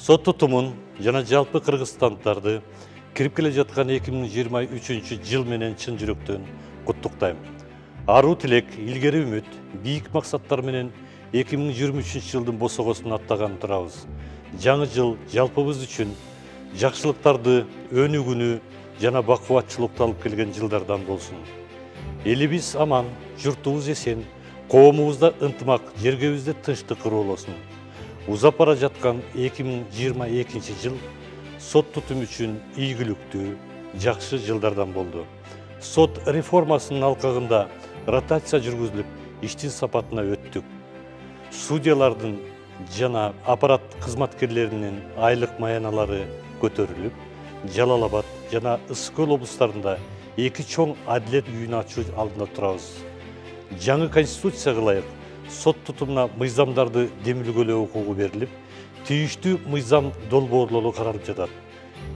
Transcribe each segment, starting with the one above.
Сот тутумун жана жалпы кыргызстандарды кирип келе жаткан 2023 жыл менен чын жүрөктөн куттуктайм. Аруу тилек, илгери үмүт, бийик максаттар менен 2023 жылдын босогосун аттаган турабыз. Жаңы жыл жалпыбыз үчүн жакшылыктарды, өнүгүүнү жана бакубатчылыкты алып келген жылдардан болсун. Элибиз аман, журтубуз эсен, коомубузда ынтымак, жергебизде тынчтык ыруулосун. Узап бара жаткан 2022 жыл сот тутум үчүн ийгиликтүү, жакшы жылдардан болду. Сот реформасынын алкагында ротация жүргүзүлүп, иштин сапатына өттүк. Судьялардын жана аппарат кызматкерлеринин айлык маяналары көтөрүлүп, Жалал Абад жана Ысык Көл облустарында 2 чоң адилет үйүн ачуу алдында турабыз. Жаңы конституцияга ылайык сот тутумуна мыйзамдарды демилгөлөө укугу берилип, тийиштүү мыйзам долбоорлору каралып жатат.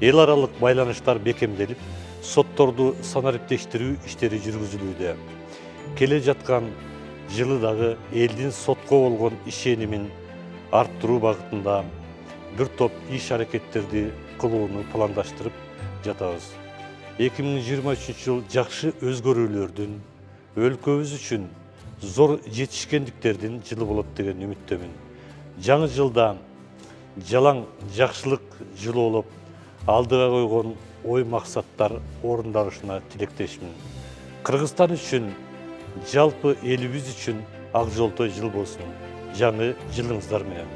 Эл аралык байланыштар бекемделип, сотторду санариптештирүү иштери жүргүзүлүүдө. Келе жаткан жылы дагы элдин сотко болгон ишенимин арттыруу багытында бир топ иш аракеттерди кылууну пландаштырып жатабыз. 2023 жыл жакшы өзгөрүүлөрдүн, өлкөбүз үчүн зор жетишкендиктердин жылы болот деген үмүттөмүн. Жаңы жылда жалаң жакшылык жылы болуп, алдыга койгон ой максаттар орундалышына тилектешмин. Кыргызстан үчүн, жалпы элибиз үчүн ак жолтой жыл болсун. Жаңы жылыңыздар менен.